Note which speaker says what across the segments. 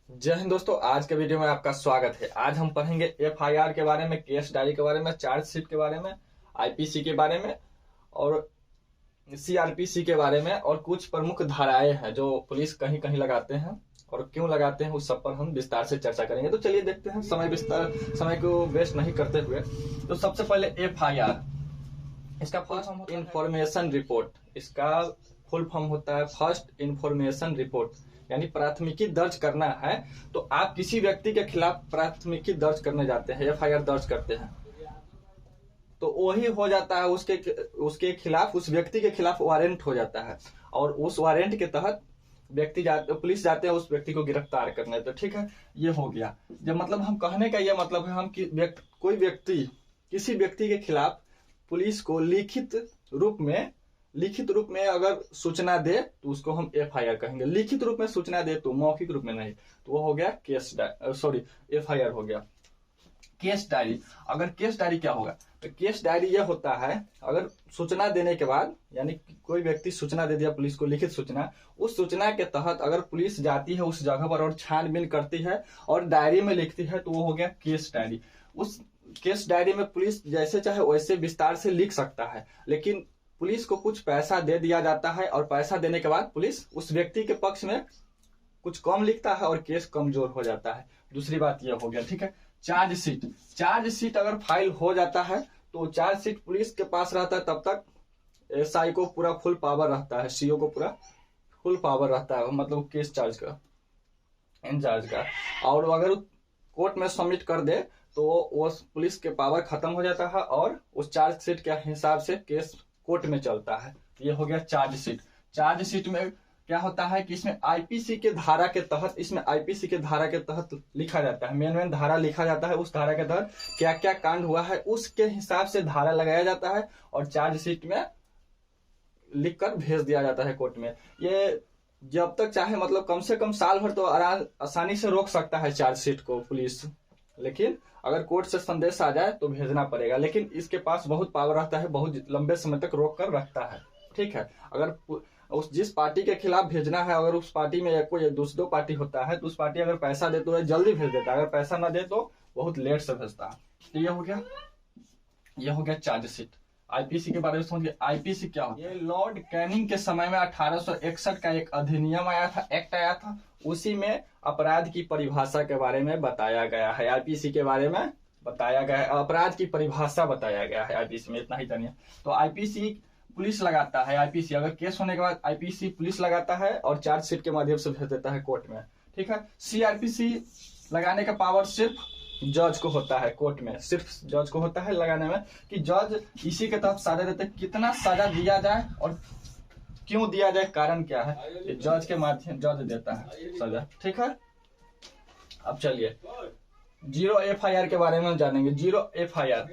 Speaker 1: जय हिंद दोस्तों, आज के वीडियो में आपका स्वागत है। आज हम पढ़ेंगे एफआईआर के बारे में, केस डायरी के बारे में, चार्जशीट के बारे में, आईपीसी के बारे में और सीआरपीसी के बारे में और कुछ प्रमुख धाराएं हैं जो पुलिस कहीं कहीं लगाते हैं और क्यों लगाते हैं, उस सब पर हम विस्तार से चर्चा करेंगे। तो चलिए देखते हैं, समय को वेस्ट नहीं करते हुए। तो सबसे पहले एफआईआर, इसका फुल फॉर्म होता है इंफॉर्मेशन रिपोर्ट। इसका फुल फॉर्म होता है फर्स्ट इंफॉर्मेशन रिपोर्ट, यानी प्राथमिकी दर्ज करना है। तो आप किसी व्यक्ति के खिलाफ प्राथमिकी दर्ज करने जाते हैं, एफआईआर दर्ज करते हैं, तो वही हो जाता है उसके खिलाफ, उस व्यक्ति के खिलाफ वारंट हो जाता है और उस वारंट के तहत पुलिस जाते हैं उस व्यक्ति को गिरफ्तार करने। तो ठीक है, ये हो गया। जब मतलब हम कहने का ये मतलब है, हम कोई व्यक्ति किसी व्यक्ति के खिलाफ पुलिस को लिखित रूप में अगर सूचना दे तो उसको हम एफआईआर कहेंगे। लिखित रूप में सूचना दे तो, मौखिक रूप में नहीं, तो वो हो गया एफआईआर हो गया। केस डायरी, अगर केस डायरी क्या होगा, तो केस डायरी यह होता है, अगर सूचना देने के बाद, यानी कोई व्यक्ति सूचना दे दिया पुलिस को, लिखित सूचना, उस सूचना के तहत अगर पुलिस जाती है उस जगह पर और छानबीन करती है और डायरी में लिखती है, तो वो हो गया केस डायरी। उस केस डायरी में पुलिस जैसे चाहे वैसे विस्तार से लिख सकता है, लेकिन पुलिस को कुछ पैसा दे दिया जाता है और पैसा देने के बाद पुलिस उस व्यक्ति के पक्ष में कुछ कम लिखता है और केस कमजोर हो जाता है। दूसरी बात यह हो गया, ठीक है। चार्जशीट अगर फाइल हो जाता है तो चार्जशीट पुलिस के पास रहता है, तब तक एसआई को पूरा फुल पावर रहता है, सीओ को पूरा फुल पावर रहता है, मतलब केस चार्ज का, इंचार्ज का। और अगर कोर्ट में सबमिट कर दे तो वो पुलिस के पावर खत्म हो जाता है और उस चार्जशीट के हिसाब से केस कोर्ट में चलता है। ये हो गया चार्जशीट। चार्जशीट में क्या होता है कि इसमें आईपीसी के धारा के तहत लिखा जाता है, मेन धारा लिखा जाता है। उस धारा के तहत क्या क्या कांड हुआ है उसके हिसाब से धारा लगाया जाता है और चार्जशीट में लिखकर भेज दिया जाता है कोर्ट में। ये जब तक चाहे, मतलब कम से कम साल भर तो आसानी से रोक सकता है चार्जशीट को पुलिस, लेकिन अगर कोर्ट से संदेश आ जाए तो भेजना पड़ेगा। लेकिन इसके पास बहुत पावर रहता है, बहुत लंबे समय तक रोक कर रखता है, ठीक है। अगर जिस पार्टी के खिलाफ भेजना है, अगर उस पार्टी में कोई दो पार्टी होता है तो उस पार्टी अगर पैसा दे तो जल्दी भेज देता है, अगर पैसा ना दे तो बहुत लेट से भेजता है। तो ये हो गया चार्जशीट। आईपीसी के बारे में समझिए। आईपीसी क्या होता है? ये लॉर्ड कैनिंग के समय में 1861 का एक अधिनियम आया था, एक्ट आया था, उसी में अपराध की परिभाषा के बारे में बताया गया है। आईपीसी के बारे में बताया गया है, अपराध की परिभाषा बताया गया है आईपीसी में, इतना ही जानिए। तो आईपीसी पुलिस लगाता है, आईपीसी अगर केस होने के बाद आईपीसी पुलिस लगाता है और चार्जशीट के माध्यम से भेज देता है कोर्ट में, ठीक है। सीआरपीसी लगाने का पावर सिर्फ जज को होता है, कोर्ट में सिर्फ जज को होता है लगाने में, कि जज इसी के तहत सजा देते हैं। कितना सजा दिया जाए और क्यों दिया जाए, कारण क्या है, ये जज के माध्यम जज देता है सजा, ठीक है। अब चलिए जीरो एफआईआर के बारे में जानेंगे। जीरो एफआईआर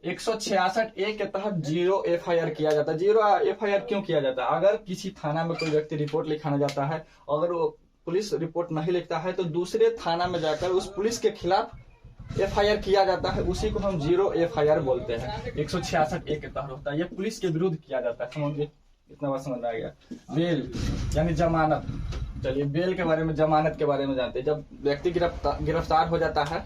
Speaker 1: 166A के तहत जीरो एफआईआर किया जाता है। जीरो एफआईआर क्यों किया जाता है? अगर किसी थाना में कोई व्यक्ति रिपोर्ट लिखाने जाता है, अगर वो पुलिस रिपोर्ट नहीं लिखता है तो दूसरे थाना में जाकर उस पुलिस के खिलाफ एफआईआर किया जाता है, उसी को हम जीरो एफआईआर बोलते हैं। 166A के तहत होता है, ये पुलिस के विरुद्ध किया जाता है। समझिए, इतना बात समझ आ गया। बेल यानी जमानत। चलिए बेल के बारे में, जमानत के बारे में जानते हैं। जब व्यक्ति गिरफ्तार हो जाता है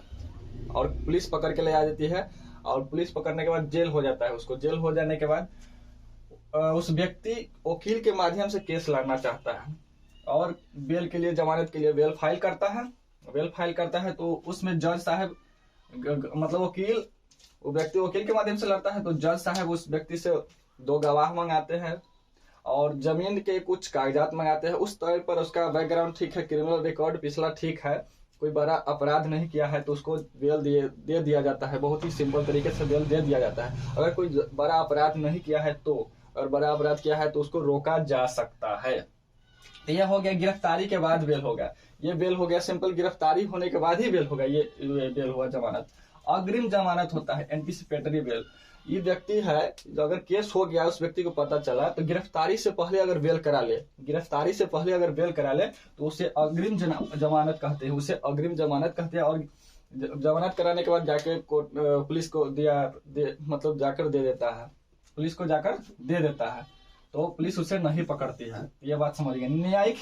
Speaker 1: और पुलिस पकड़ के ले आ जाती है और पुलिस पकड़ने के बाद जेल हो जाता है, उसको जेल हो जाने के बाद उस व्यक्ति वकील के माध्यम से केस लड़ना चाहता है और बेल के लिए, जमानत के लिए बेल फाइल करता है तो उसमें जज साहब, मतलब वो व्यक्ति वकील के माध्यम से लड़ता है तो जज साहब उस व्यक्ति से 2 गवाह मंगाते हैं और जमीन के कुछ कागजात मंगाते हैं। उस तौर पर उसका बैकग्राउंड ठीक है, क्रिमिनल रिकॉर्ड पिछला ठीक है, कोई बड़ा अपराध नहीं किया है, तो उसको बेल दे दिया जाता है। बहुत ही सिंपल तरीके से बेल दे दिया जाता है। अगर कोई बड़ा अपराध नहीं किया है तो, और बड़ा अपराध किया है तो उसको रोका जा सकता है। तो यह हो गया गिरफ्तारी के बाद बेल होगा। ये बेल हो गया सिंपल, गिरफ्तारी होने के बाद ही बेल होगा। ये बेल हुआ जमानत। अग्रिम जमानत होता है, एंटीसिपेटरी बेल। ये व्यक्ति है, जो अगर केस हो गया, उस व्यक्ति को पता चला, तो गिरफ्तारी से पहले अगर बेल करा ले तो उसे अग्रिम जमानत कहते हैं, और जमानत कराने के बाद जाके पुलिस को जाकर दे देता है, तो पुलिस उसे नहीं पकड़ती है। ये बात समझ गए। न्यायिक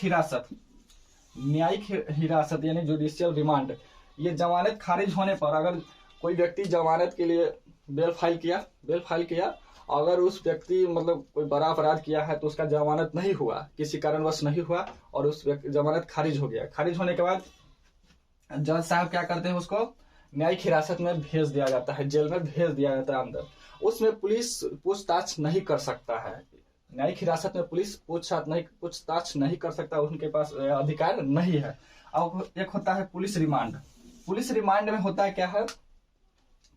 Speaker 1: न्यायिक हिरासत यानी जुडिशियल रिमांड, ये जमानत खारिज होने पर अगर कोई व्यक्ति जमानत के लिए बेल फाइल किया, अगर उस व्यक्ति मतलब कोई बड़ा अपराध किया है तो उसका जमानत नहीं हुआ, किसी कारणवश नहीं हुआ और उस जमानत खारिज हो गया, खारिज होने के बाद जज साहब क्या करते हैं, उसको न्यायिक हिरासत में भेज दिया जाता है, जेल में भेज दिया जाता है अंदर। उसमें पुलिस पूछताछ नहीं कर सकता है, न्यायिक हिरासत में पुलिस पूछताछ नहीं कर सकता, उनके पास अधिकार नहीं है। अब एक होता है पुलिस रिमांड। पुलिस रिमांड में होता है क्या है,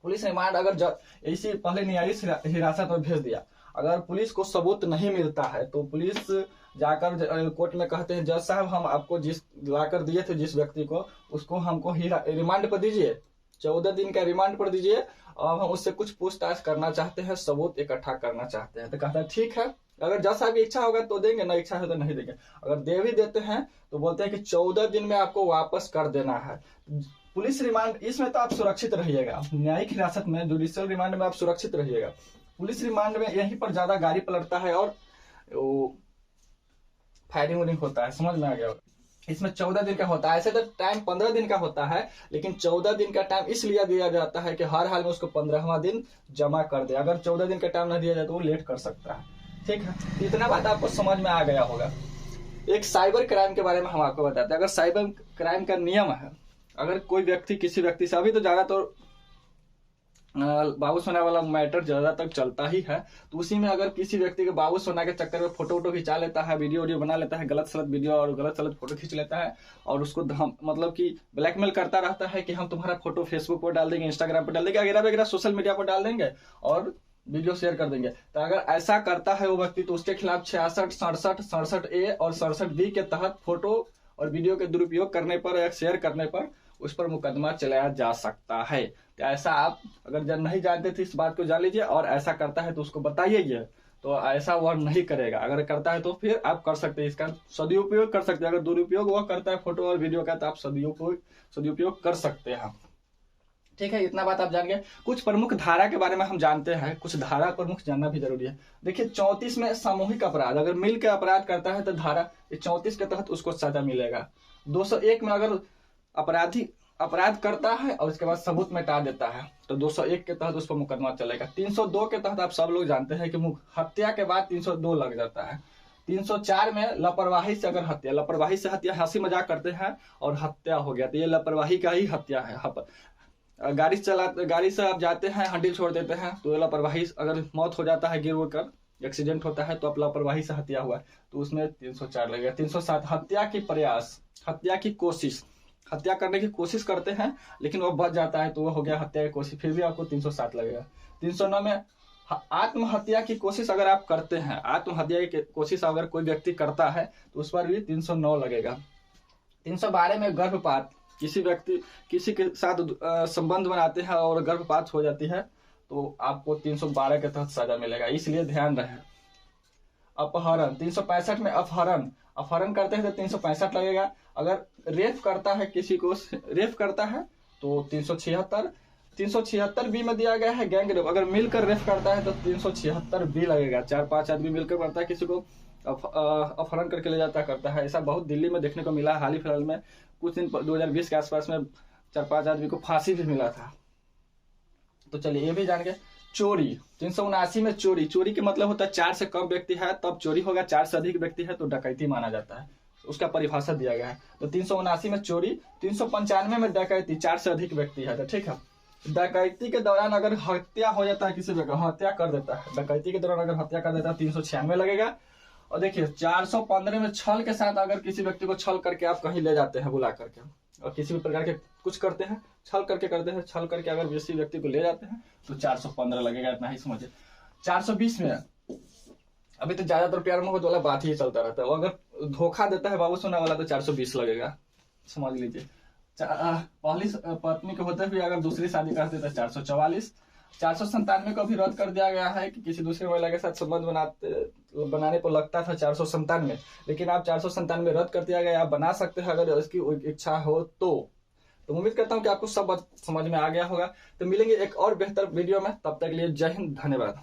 Speaker 1: पुलिस रिमांड अगर इसी पहले न्यायिक हिरासत में भेज दिया, अगर पुलिस को सबूत नहीं मिलता है तो पुलिस जाकर कोर्ट में कहते हैं जज साहब हम आपको जिस लाकर दिए थे जिस व्यक्ति को, उसको हमको रिमांड पर दीजिए, 14 दिन का रिमांड पर दीजिए, और हम उससे कुछ पूछताछ करना चाहते हैं, सबूत इकट्ठा करना चाहते हैं। तो कहता है ठीक है, अगर जज साहब की इच्छा होगा तो देंगे, ना इच्छा है तो नहीं देंगे। अगर दे भी देते हैं तो बोलते हैं कि 14 दिन में आपको वापस कर देना है। पुलिस रिमांड, इसमें तो आप सुरक्षित रहिएगा, न्यायिक हिरासत में जुडिशियल रिमांड में आप सुरक्षित रहिएगा। पुलिस रिमांड में यहीं पर ज्यादा गाड़ी पलटता है और फायरिंग वोरिंग होता है, समझ में आ गया। इसमें 14 दिन का होता है, ऐसे तो टाइम 15 दिन का होता है, लेकिन 14 दिन का टाइम इसलिए दिया जाता है कि हर हाल में उसको 15वां दिन जमा कर दे। अगर 14 दिन का टाइम न दिया जाए तो वो लेट कर सकता है। ठीक है, इतना बात आपको समझ में आ गया होगा। एक साइबर क्राइम के बारे में हम आपको बताते हैं। अगर साइबर क्राइम का नियम है, अगर कोई व्यक्ति किसी व्यक्ति से, अभी तो ज्यादातर बाबू सोना वाला मैटर ज्यादा तक चलता ही है, तो उसी में अगर किसी व्यक्ति के बाबू सोना के चक्कर में फोटो वोटो खिंचा लेता है, वीडियो बना लेता है, गलत सलत वीडियो और गलत सलत फोटो खींच लेता है और उसको मतलब कि ब्लैकमेल करता रहता है कि हम तुम्हारा फोटो फेसबुक पर डाल देंगे, इंस्टाग्राम पर डाल देंगे, वगैरह वगैरह सोशल मीडिया पर डाल देंगे और वीडियो शेयर कर देंगे। तो अगर ऐसा करता है वो व्यक्ति तो उसके खिलाफ 66, 67, 67A और 67B के तहत फोटो और वीडियो के दुरुपयोग करने पर या शेयर करने पर उस पर मुकदमा चलाया जा सकता है। तो ऐसा आप अगर नहीं जानते थे इस बात को जान लीजिए, और ऐसा करता है तो उसको बताइए, तो ऐसा वह नहीं करेगा। अगर करता है तो फिर आप कर सकते हैं, इसका सदुपयोग कर सकते हैं। अगर दुरुपयोग वह करता है फोटो और वीडियो का तो आप सदुपयोग कर सकते हैं। ठीक है, इतना बात आप जान गए। कुछ प्रमुख धारा के बारे में हम जानते हैं, कुछ धारा प्रमुख जानना भी जरूरी है। देखिए 34 में सामूहिक अपराध, अगर मिल के अपराध करता है तो धारा 34 के तहत उसको सजा मिलेगा। 201 में अगर अपराधी अपराध करता है और उसके बाद सबूत मिटा देता है तो 201 के तहत उस पर मुकदमा चलेगा। 302 के तहत आप सब लोग जानते हैं कि हत्या के बाद 302 लग जाता है। 304 में लापरवाही से अगर हत्या, लापरवाही से हत्या, हंसी मजाक करते हैं और हत्या हो गया तो ये लापरवाही का ही हत्या है। गाड़ी से आप जाते हैं, हंडिल छोड़ देते हैं तो लापरवाही, अगर मौत हो जाता है गिर कर, एक्सीडेंट होता है तो आप लापरवाही से हत्या हुआ तो उसमें 304 लगेगा। 307 हत्या की प्रयास, हत्या की कोशिश, हत्या करने की कोशिश करते हैं लेकिन वो बच जाता है तो वो हो गया हत्या की कोशिश, फिर भी आपको 307 लगेगा। 309 में आत्महत्या की कोशिश अगर आप करते हैं, आत्महत्या की कोशिश अगर कोई व्यक्ति करता है तो उस पर भी 309 लगेगा। 312 में गर्भपात, किसी व्यक्ति किसी के साथ संबंध बनाते हैं और गर्भपात हो जाती है तो आपको 312 के तहत सजा मिलेगा, इसलिए ध्यान रहे। अपहरण, 365 में अपहरण करते हैं तो 365 लगेगा। अगर रेप करता है, किसी को रेप करता है तो 376 बी में दिया गया है गैंग रेप। अगर मिलकर रेप करता है तो 376 बी लगेगा। 4-5 आदमी मिलकर करता है, किसी को अपहरण करके ले जाता करता है। ऐसा बहुत दिल्ली में देखने को मिला। हाल ही फिलहाल में कुछ दिन 2020 के आसपास में 4-5 आदमी को फांसी भी मिला था। तो चलिए ये भी जान गए। चोरी, 379 में चोरी के मतलब होता है 4 से कम व्यक्ति है तब चोरी होगा, 4 से अधिक व्यक्ति है तो डकैती माना जाता है, उसका परिभाषा दिया गया है। तो 379 में चोरी। 395 में डकैती, 4 से अधिक व्यक्ति है तो ठीक है। डकैती के दौरान अगर हत्या हो जाता है, किसी व्यक्ति हत्या कर देता है, डकैती के दौरान अगर हत्या कर देता है 396 लगेगा। और देखिए 415 में छल के साथ अगर किसी व्यक्ति को छल करके आप कहीं ले जाते हैं बुला करके और किसी भी प्रकार के कुछ करते हैं, छल करके अगर किसी व्यक्ति को ले जाते हैं तो 415 लगेगा, इतना ही समझिए। 420 में अभी तो ज्यादातर प्यार मोहब्बत वाला बात ही चलता रहता है, अगर धोखा देता है बाबू सोना वाला तो 420 लगेगा, समझ लीजिए। पहली पत्नी के होते हुए अगर दूसरी शादी करते तो 444। 497 को भी रद्द कर दिया गया है कि किसी दूसरी महिला के साथ संबंध बनाने पर लगता था 497, लेकिन आप 497 रद्द कर दिया गया। आप बना सकते हैं अगर इसकी इच्छा हो तो उम्मीद करता हूं कि आपको सब बात समझ में आ गया होगा। तो मिलेंगे एक और बेहतर वीडियो में, तब तक के लिए जय हिंद, धन्यवाद।